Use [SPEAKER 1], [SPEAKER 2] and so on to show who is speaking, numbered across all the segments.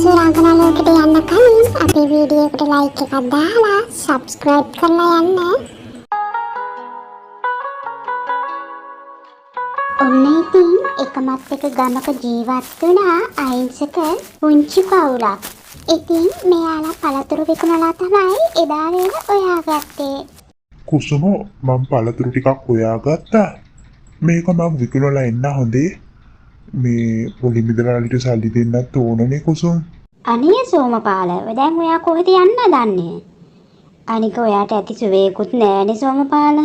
[SPEAKER 1] සුරංගනාලෝකට යන්න කලින් අපේ වීඩියෝ එකට ලයික් එකක් දාලා සබ්ස්ක්‍රයිබ් කරලා යන්න. ඔන්න ඉතින් එකමත් එක ගමක ජීවත් වුණා අහිංසක පුංචි පවුලක්. ඉතින් මෙයාලා පළතුරු විකුණලා තමයි එදා වේල හොයාගත්තේ.
[SPEAKER 2] කුසුම මම පළතුරු ටිකක් හොයාගත්තා. මේක මම විකුණලා එන්න හොඳේ. මේ පොඩි මිදලාලිට සල්ලි දෙන්නත් ඕනනේ කුසුම්.
[SPEAKER 3] අනේ සෝමපාල දැන් ඔයා කොහෙද යන්න දන්නේ? අනික ඔයාට ඇති සුවේකුත් නෑනේ සෝමපාල.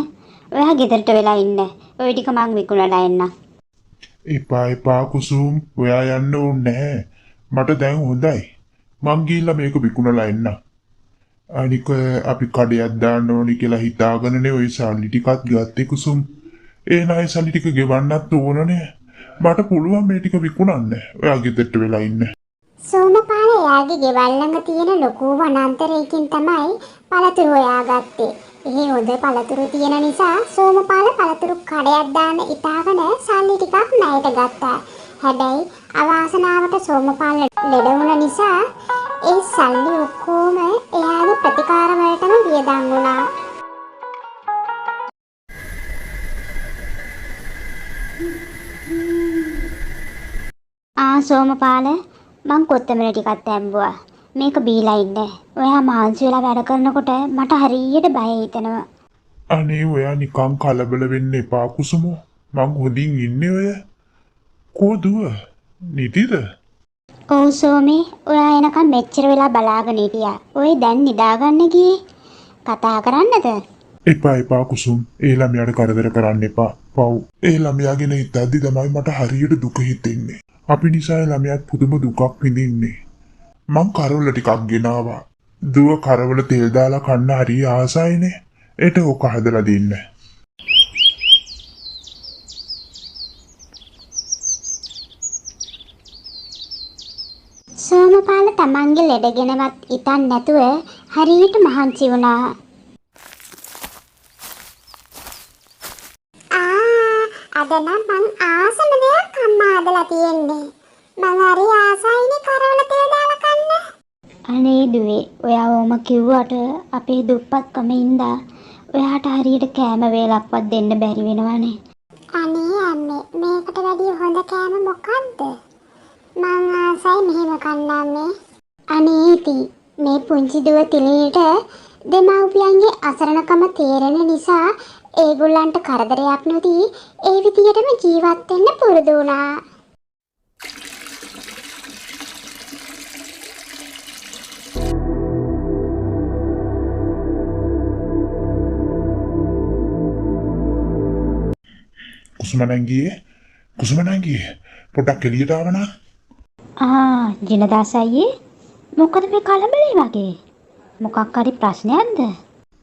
[SPEAKER 3] ඔයා ගෙදරට වෙලා ඉන්න. ඔය ටික මං විකුණලා එන්න.
[SPEAKER 2] එපා කුසුම් ඔයා යන්න ඕනේ නැහැ. මට දැන් හොඳයි. මං ගිහිල්ලා මේක විකුණලා එන්න. අනික අපි කඩයක් දාන්න ඕනි කියලා හිතාගෙනනේ ওই සල්ලි ටිකක් ගත්තේ කුසුම්. ඒ ණය සල්ලි ටික ගෙවන්නත් ඕනනේ. මට පුළුවන් මේ ටික විකුණන්න. ඔයා ගෙදරට වෙලා ඉන්න.
[SPEAKER 1] සෝමපාල එයාගේ ගෙවල් ළඟ තියෙන ලොකු වනාන්තරයකින් තමයි පළතුරු හොයාගත්තේ. ඒ හොඳ පළතුරු තියෙන නිසා සෝමපාල පළතුරු කඩයක් දාන්න ඉතාලගෙන සල්ලි ටිකක් ණයට ගත්තා. හැබැයි අවාසනාවට සෝමපාල ලෙඩ වුණ නිසා ඒ සල්ලි ඔක්කොම එයාගේ ප්‍රතිකාර වලටම වියදම් වුණා.
[SPEAKER 3] සෝමපාල මං කොත්තමන ටිකක් තැම්බුවා. මේක බීලා ඉන්න. ඔයා මහන්සි වෙලා වැඩ කරනකොට මට හරියට බය හිතෙනවා.
[SPEAKER 2] අනේ ඔයා නිකන් කලබල වෙන්න එපා කුසුම. මං හොඳින් ඉන්නේ ඔය. කොදුව? නිදිද?
[SPEAKER 3] ඔව් සෝමේ ඔයා එනකන් මෙච්චර වෙලා බලාගෙන හිටියා. ඔය දැන් නිදාගන්න ගියේ. කතා කරන්නද?
[SPEAKER 2] එපා කුසුම්. ඒ ළමයාට කරදර කරන්න එපා. පව්. ඒ ළමයා ගැන හිතද්දි තමයි මට හරියට දුක හිතෙන්නේ. අපි නිසා ළමයාත් පුදුම දුකක් විඳින්නේ. මං කරවල ටිකක් ගෙනාවා. දුව කරවල තෙල් දාලා කන්න හරිය ආසයිනේ. ඒට ඕක හදලා දෙන්න.
[SPEAKER 3] සෝමපාල තමන්ගේ ලෙඩ ගැනවත් හිතන්නේ නැතුව හරියට මහන්සි වුණා.
[SPEAKER 1] අද නම් මං ආසම දෙයක් අම්මා හදලා තියෙන්නේ. මං හරි ආසයිනේ කරවල තෙල් දාලා කන්න.
[SPEAKER 3] අනේ දුවේ ඔයා ඕම කිව්වට අපේ දුප්පත්කම ඉඳා ඔයාට හරියට කෑම වේලක්වත් දෙන්න බැරි වෙනවනේ.
[SPEAKER 1] අනේ අම්මේ මේකට වැඩිය හොඳ කෑම මොකද්ද? මං ආසයි මෙහෙම කන්නම්මේ.
[SPEAKER 3] අනේ ඉතින් මේ පුංචි දුව තිලීට දෙමව්පියන්ගේ අසරණකම තේරෙන නිසා ඒගොල්ලන්ට කරදරයක් නොදී ඒ විදියටම ජීවත් වෙන්න පුරුදු වුණා.
[SPEAKER 2] කුසුමනංගියේ පොඩක් එළියට ආවනා.
[SPEAKER 3] ජිනදාස අයියේ මොකද මේ කලබලේ වගේ? මොකක් හරි ප්‍රශ්නයක්ද?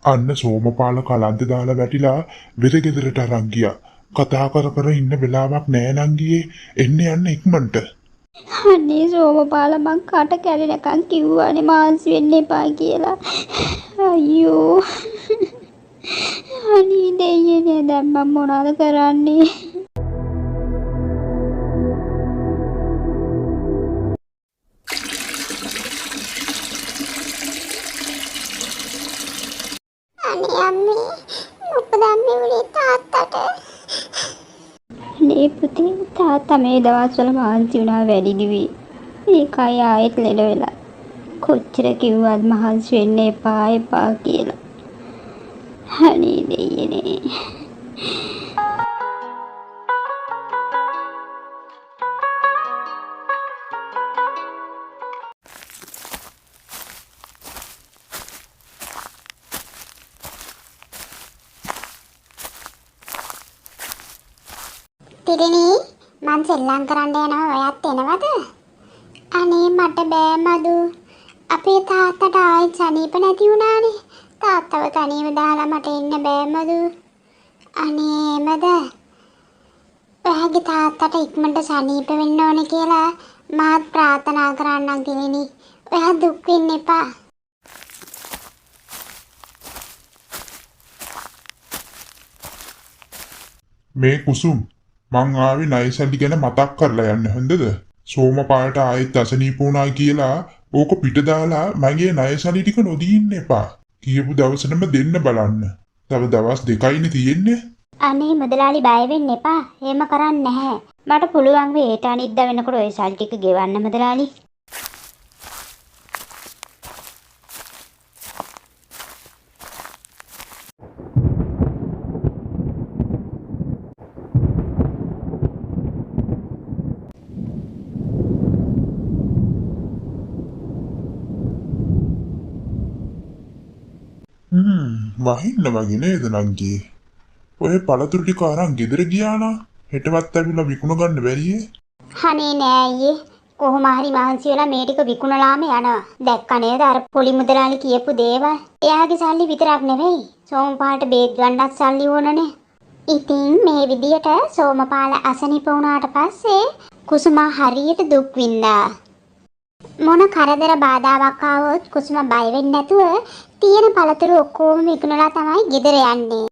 [SPEAKER 2] අන්න සෝමපාල කලන්ත දාලා වැටිලා වෙර ගෙදරට අරන් ගියා. කතා කර ඉන්න වෙලාවක් නෑ නංගියේ. එන්න යන්න ඉක්මනට.
[SPEAKER 3] අනේ සෝමපාල මං කට කැඩෙනකන් කිව්වානේ මාන්සි වෙන්න එපා කියලා. අයියෝ. අනේ දෙයියනේ දැන් මම මොනවද කරන්නේ?
[SPEAKER 1] අනේ අම්මේ මොකද අම්මේ උනේ තාත්තට?
[SPEAKER 3] නේ පුතේ තාත්තා මේ දවස්වල මහන්සි වුණා වැඩි දිවි. ඒකයි ආයෙත් ලෙඩ වෙලා. කොච්චර කිව්වත් මහන්සි වෙන්න එපා කියලා. අනේ දෙයියනේ.
[SPEAKER 1] තිරණී මං සෙල්ලම් කරන්න යනවා ඔයත් එනවද? අනේ මට බෑ මදු. අපේ තාත්තට ආයෙත් සනීප නැති වුණානේ. තාත්තව තනියම දාලා මට එන්න බෑ මදු. අනේ එමද? ඔයාගේ තාත්තට ඉක්මනට සනීප වෙන්න ඕනේ කියලා මාත් ප්‍රාර්ථනා කරන්නම් තිරණී. ඔයා දුක් වෙන්න එපා.
[SPEAKER 2] මේ කුසුම් මං ආවේ ණය සල්ලි ගැන මතක් කරලා යන්න හොඳද? සෝමපාලට ආයෙත් අසනීප වුණා කියලා ඕක පිට දාලා මගේ ණයසලි ටික නොදී ඉන්න එපා. කියපු දවසටම දෙන්න බලන්න. තව දවස් 2යිනේ තියෙන්නේ.
[SPEAKER 1] අනේ මුදලාලි බය වෙන්න එපා. එහෙම කරන්නේ නැහැ. මට පුළුවන් වෙයි ඒට අනිද්දා වෙනකොට ඔය සල්ලි ටික ගෙවන්න මුදලාලි.
[SPEAKER 2] වහින්න වගේ නේද නංගී? ඔය පළතුරු ටික අරන් ගෙදර ගියා නා හෙටවත් ඇවිල්ලා විකුණ ගන්න බැරියේ.
[SPEAKER 1] අනේ නෑ අයියේ. කොහොම හරි මහන්සි වෙලා මේ ටික විකුණලාම යනවා. දැක්ක නේද අර පොලි මුදලාලි කියපු දේවල්? එයාගේ සල්ලි විතරක් නෙවෙයි. සෝමපාලට බේත් ගන්නත් සල්ලි ඕනනේ. ඉතින් මේ විදියට සෝමපාල අසනීප වුණාට පස්සේ කුසුමා හරියට දුක් විඳා. මොන කරදර බාධාවක් ආවොත් කුසුම බය වෙන්නේ නැතුව තියෙන පළතුරු ඔක්කොම විකුණලා තමයි ගෙදර යන්නේ.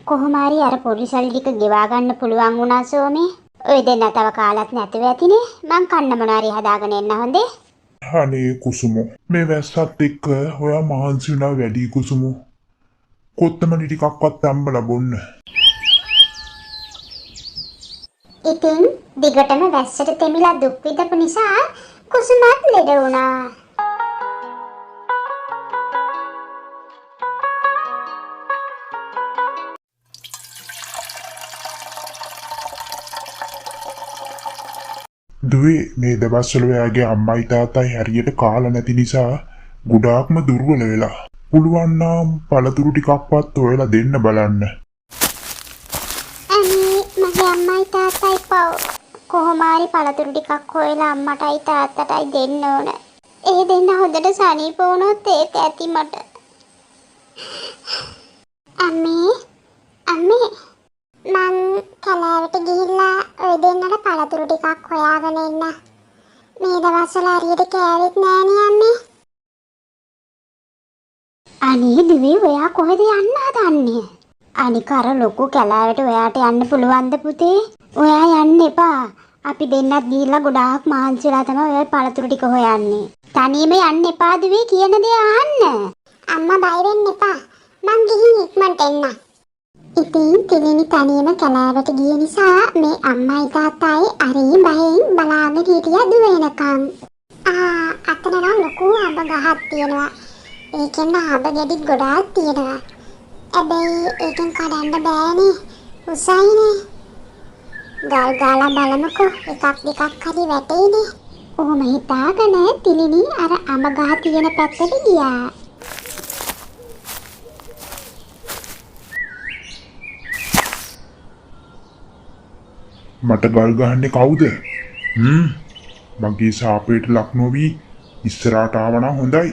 [SPEAKER 1] කොහොම හරි අර පොලිසල් ටික ගෙවා ගන්න පුළුවන් වුණා සෝමේ. ඔය දෙන්න තව කාලත් නැතුව ඇතිනේ. මං කන්න මොනාරි හදාගෙන එන්න හොඳේ.
[SPEAKER 2] අනේ කුසුමෝ මේ වැස්සත් එක්ක ඔයා මහන්සි වෙනවා වැඩි කුසුමෝ. කොත්තමනි ටිකක්වත් අම්බලා බොන්න.
[SPEAKER 1] ඉතින් දිගටම වැස්සට තෙමිලා දුක් විඳපු නිසා කුසුමත් ලෙඩ වුණා.
[SPEAKER 2] දුවේ මේ දවස්වල ඔයාගේ අම්මයි තාත්තයි හරියට කාලා නැති නිසා ගොඩාක්ම දුර්වල වෙලා. පුළුවන් නම් පළතුරු ටිකක්වත් හොයලා දෙන්න බලන්න.
[SPEAKER 1] අනේ මගේ අම්මයි තාත්තයි පව්. කොහොම හරි පළතුරු ටිකක් හොයලා අම්මටයි තාත්තටයි දෙන්න ඕන. ඒ දෙන්න හොඳට සනීප වුණොත් ඒක ඇති මට. අම්මේ මං කලාවට ගිහිල්ලා ඔය දෙන්නට පළතුරු ටිකක් හොයාගෙන එන්න. මේ දවස්වල හරියට කෑවෙත් නෑනේ අම්මේ. අනේ දිවි ඔයා කොහෙද යන්න හදන්නේ? අනික අර ලොකු කැලෑවට ඔයාට යන්න පුළුවන්ද පුතේ? ඔයා යන්න එපා. අපි දෙන්නත් ගිහිල්ලා ගොඩාක් මහන්සි වෙලා තමයි ඔය පළතුරු ටික හොයන්නේ. තනියම යන්න එපා දිවි කියන දේ අහන්න. අම්මා බය වෙන්න එපා. මං ගිහින් ඉක්මනට එන්න. ඉතින් තිලිනි තනියම කැලෑවට ගිය නිසා මේ අම්මයි තාත්තයි අරි බයෙන් බලාගෙන හිටියා දුව එනකම්. අතන නම් ලොකු අඹ ගහක් තියෙනවා. ඒකෙන් අඹ ගෙඩි ගොඩාක් තියෙනවා. හැබැයි ඒකෙන් කඩන්න බෑනේ. උසයිනේ. ගල් ගාලා බලමුකෝ එකක් දෙකක් හරි වැටෙයිනේ. ඔහොම හිතාගෙන තිලිනි අර අඹ ගහ තියෙන පැත්තට ගියා.
[SPEAKER 2] මට ගල් ගහන්නේ කවුද? මගේ සාපේට ලක් නොවි ඉස්සරහට ආවනම් හොඳයි.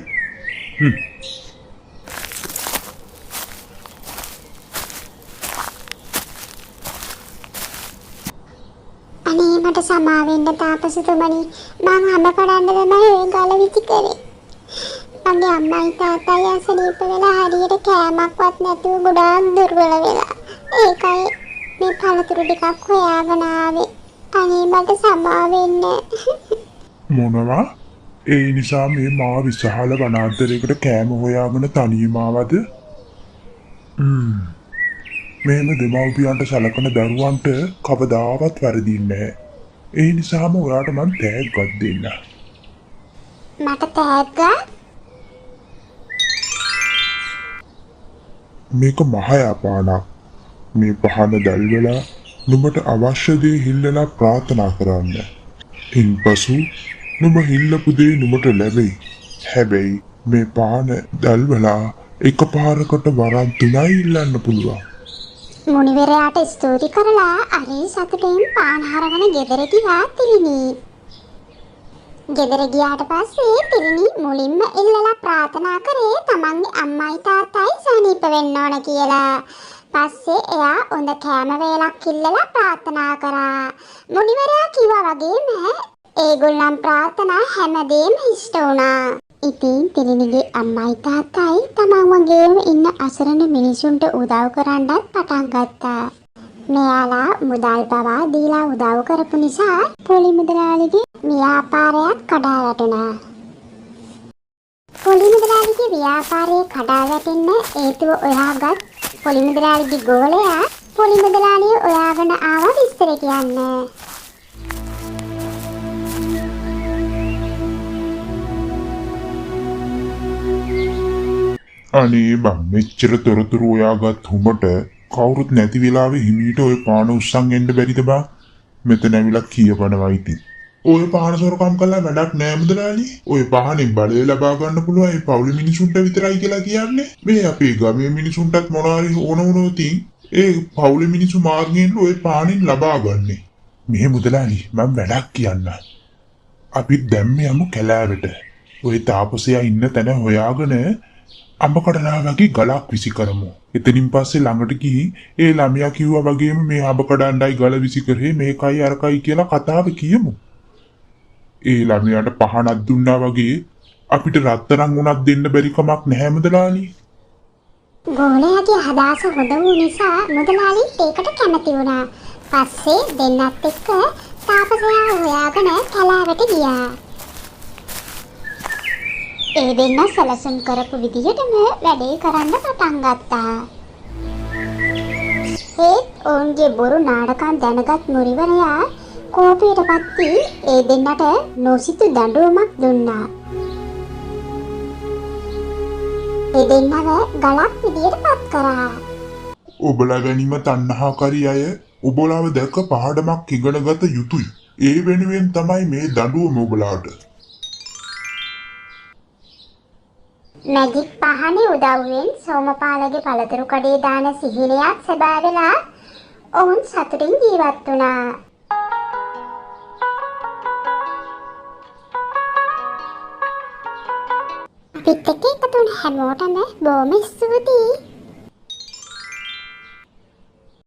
[SPEAKER 1] අනේ මට සමා වෙන්න තාපසතුමනි. මං අඹ කඩන්න තමයි ඔය ගල විසි කරේ. මගේ අම්මයි තාත්තයි අසනීප වෙලා හරියට කෑමක්වත් නැතුව ගොඩාක් දුර්වල වෙලා. ඒකයි මේ පළතුරු ටිකක් හොයාගෙන ආවේ. අනේ මට සමා වෙන්න.
[SPEAKER 2] මොනවා? ඒ නිසා මේ මා විශාල වනාන්තරයකට කෑම හොයාගෙන තනියම ආවද? මෙහෙම දෙමව්පියන්ට සලකන දරුවන්ට කවදාවත් වැරදින්නේ නැහැ. ඒ නිසාම ඔයාට මං තෑග්ගක් දෙන්න.
[SPEAKER 1] මට තෑග්ග?
[SPEAKER 2] මේක මහයාපානක්. මේ පහන දැල්වලා නුඹට අවශ්‍ය දේ හිල්ලලා ප්‍රාර්ථනා කරන්න. ඉන්පසු නුඹ හිල්ලපු දේ නුඹට ලැබෙයි. හැබැයි මේ පහන දැල්වලා එකපාරකට වරන් 3යි ඉල්ලන්න පුළුවන්.
[SPEAKER 1] මුනිවරයාට ස්තුති කරලා අරි සතුටින් පාන හරගෙන ගෙදර ගියා තිලිනි. ගෙදර ගියාට පස්සේ තිලිනි මුලින්ම ඉල්ලලා ප්‍රාර්ථනා කරේ තමන්ගේ අම්මයි තාත්තයි සනීප වෙන්න ඕන කියලා. පස්සේ එයා හොඳ කෑම වේලක් ඉල්ලලා ප්‍රාර්ථනා කරා. මුනිවරයා කිව්වා වගේම ඒගොල්ලන් ප්‍රාර්ථනා හැමදේම ඉෂ්ට වුණා. ඉතින් තිලිනිගේ අම්මයි තාත්තයි තමන් වගේම ඉන්න අසරණ මිනිසුන්ට උදව් කරන්නත් පටන් ගත්තා. මෙයාලා මුදල් පවා දීලා උදව් කරපු නිසා පොලි මුදලාලිගේ ව්‍යාපාරයක් කඩා වැටුණා. පොලි මුදලාලිගේ ව්‍යාපාරය කඩා වැටෙන්න හේතුව ඔයාගත් පොලි මුදලාලිගේ ගෝලයා පොලි මුදලාලිය ඔයාගෙන ආවා විස්තර කියන්න.
[SPEAKER 2] අනේ බං මෙච්චර තොරතුරු ඔයාගත් උඹට කවුරුත් නැති වෙලාවෙ හිමීට ඔය පාන උස්සන් එන්න බැරිද බං? මෙතන ඇවිල්ලා කියපනවා ඉතින්. ඔය පාන සොරකම් කළා වැඩක් නෑ මුදලාලි. ඔය පානෙන් බලය ලබා ගන්න පුළුවන් ඒ පවුලේ මිනිසුන්ට විතරයි කියලා කියන්නේ. මේ අපේ ගමේ මිනිසුන්ටත් මොනවාරි ඕන වුණොත් ඒ පවුලේ මිනිසු මාර්ගයෙන් ඔය පානෙන් ලබා ගන්නෙ. මේ මුදලාලි මම වැඩක් කියන්න. අපි දැම්ම යමු කැලෑවට. ඔය තාපසයා ඉන්න තැන හොයාගෙන අඹ කඩලා වගේ ගලක් විසි කරමු. එතනින් පස්සේ ළඟට ගිහින් ඒ ළමයා කිව්වා වගේම මේ අඹ කඩන්නයි ගල විසි කරේ මේකයි අරකයි කියලා කතාව කියමු. ඒ ළමයාට පහනක් දුන්නා වගේ අපිට රත්තරන් උනක් දෙන්න බැරි කමක් නැහැ මුදලාලි.
[SPEAKER 1] ගෝලයාගේ අදහස හොඳ වූ නිසා මුදලාලිත් ඒකට කැමති වුණා. පස්සේ දෙන්නත් එක්ක තාපසයා හොයාගෙන කැලෑවට ගියා. ඒ දෙන්න සැලසුම් කරපු විදිහටම වැඩේ කරන්න පටන් ගත්තා. ඒත් ඔවුන්ගේ බොරු නාටකම් දැනගත් මුරිවරයා කෝපයටපත් වී ඒ දෙන්නට නොසිතු දඬුවමක් දුන්නා. ඒ දෙන්නව ගලක් විදියට පත් කරා.
[SPEAKER 2] ඔබලා වැනිම තණ්හාකාරී අය ඔබලාව දැක පහඩමක් ඉගෙනගත යුතුයි. ඒ වෙනුවෙන් තමයි මේ දඬුවම ඔබලාට.
[SPEAKER 1] මැජික් පහනේ උදව්වෙන් සෝමපාලගේ පළතුරු කඩේ දාන සිහිනයක් සබා වෙලා ඔවුන් සතුටින් ජීවත් වුණා. අපිත් එක්ක එකතු වුණ හැමෝටම බොහොම ස්තුතියි.